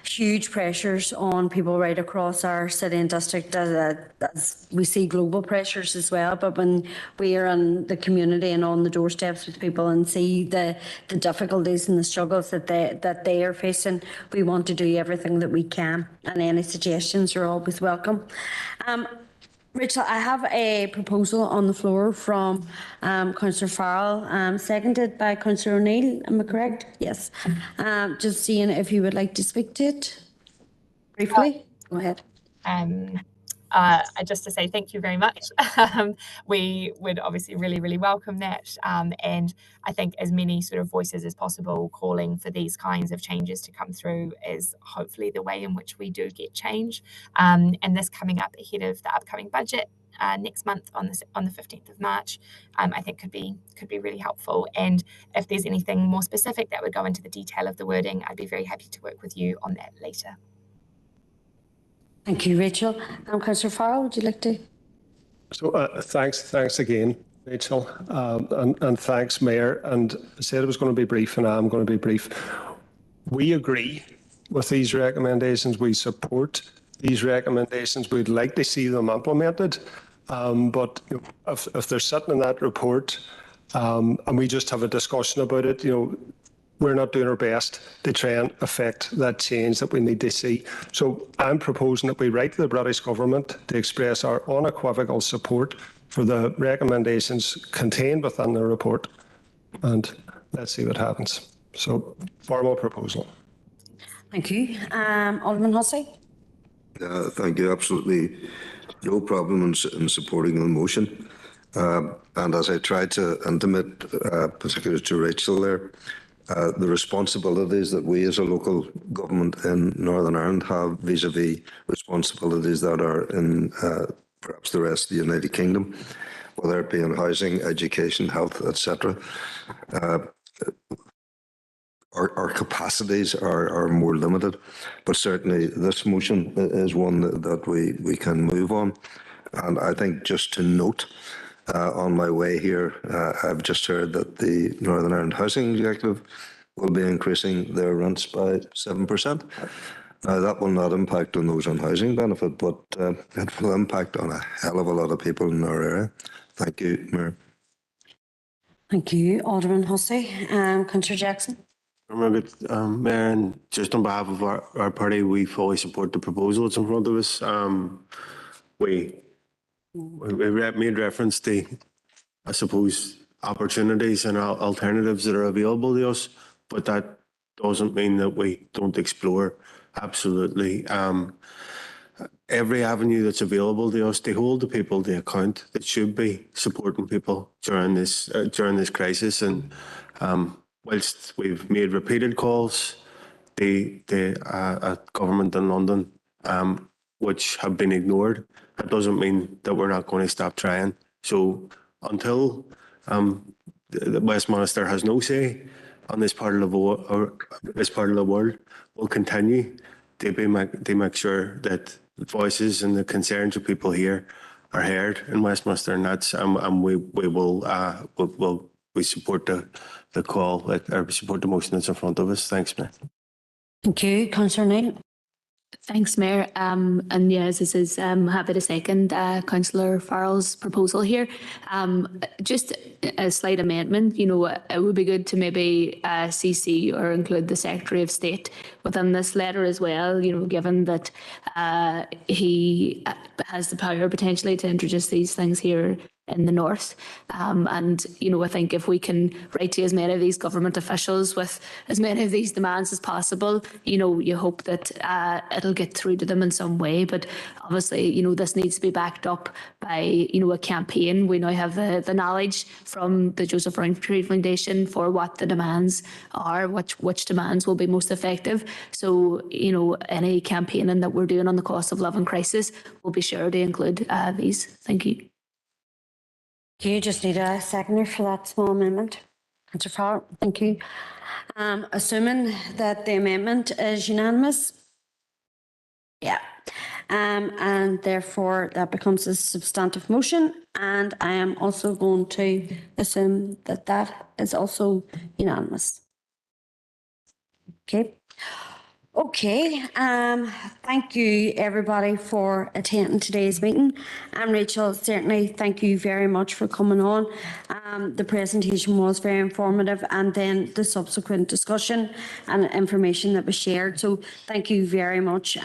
huge pressures on people right across our city and district, as we see global pressures as well. But when we are in the community and on the doorsteps with people and see the difficulties and the struggles that they are facing, we want to do everything that we can, and any suggestions are always welcome. Rachel, I have a proposal on the floor from Councillor Farrell, seconded by Councillor O'Neill. Am I correct? Yes. Just seeing if you would like to speak to it briefly. Go ahead. Just to say thank you very much. We would obviously really welcome that, and I think as many sort of voices as possible calling for these kinds of changes to come through is hopefully the way in which we do get change. And this coming up ahead of the upcoming budget next month on the 15th of March, I think could be really helpful. And if there's anything more specific that would go into the detail of the wording, I'd be very happy to work with you on that later. Thank you, Rachel. Councillor Farrell, would you like to? So thanks again, Rachel, and thanks, Mayor. And I said I was going to be brief, and I'm going to be brief. We agree with these recommendations. We support these recommendations. We'd like to see them implemented. But if they're sitting in that report, and we just have a discussion about it, we're not doing our best to try and affect that change that we need to see. So I'm proposing that we write to the British government to express our unequivocal support for the recommendations contained within the report, and let's see what happens. So, formal proposal. Thank you. Alderman Hussey? Thank you. Absolutely no problem in supporting the motion. And as I tried to intimate, particularly to Rachel there, the responsibilities that we as a local government in Northern Ireland have vis-a-vis responsibilities that are in perhaps the rest of the United Kingdom, whether it be in housing, education, health, etc. Our capacities are more limited, but certainly this motion is one that we can move on. And I think just to note, on my way here, I've just heard that the Northern Ireland Housing Executive will be increasing their rents by 7%. Now, that will not impact on those on housing benefit, but it will impact on a hell of a lot of people in our area. Thank you, Mayor. Thank you, Alderman Hussey. Councillor Jackson? Mayor, and just on behalf of our party, we fully support the proposal that's in front of us. We made reference to, I suppose, opportunities and alternatives that are available to us, but that doesn't mean that we don't explore absolutely every avenue that's available to us to hold the people to account that should be supporting people during this crisis. And whilst we've made repeated calls, the government in London, which have been ignored, that doesn't mean that we're not going to stop trying. So until Westminster has no say on this part of the world, we'll continue to make sure that the voices and the concerns of people here are heard in Westminster, and that's and we support the call, or support the motion that's in front of us. Thanks, Mayor. Thank you, Councillor Neil. Thanks, Mayor. And yes, this is happy to second Councillor Farrell's proposal here. Just a slight amendment. It would be good to maybe CC or include the Secretary of State within this letter as well. Given that he has the power potentially to introduce these things here in the north. And, you know, I think if we can write to as many of these government officials with as many of these demands as possible, you know, you hope that it'll get through to them in some way. But obviously, you know, this needs to be backed up by, you know, a campaign. We now have the knowledge from the Joseph Rowntree Foundation for what the demands are, which demands will be most effective. So, you know, any campaigning that we're doing on the cost of living crisis will be sure to include these. Thank you. Do you just need a seconder for that small amendment? Councillor Fowler, thank you. Assuming that the amendment is unanimous? Yeah. And therefore that becomes a substantive motion, and I am also going to assume that that is also unanimous. Okay. Okay, thank you everybody for attending today's meeting. And Rachel, certainly thank you very much for coming on. The presentation was very informative, and then the subsequent discussion and information that was shared. So thank you very much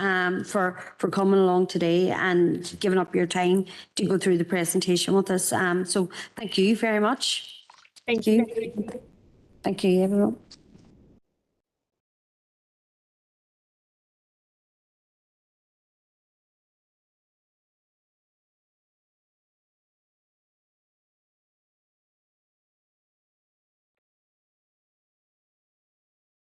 for coming along today and giving up your time to go through the presentation with us. So thank you very much. Thank you. Thank you everyone.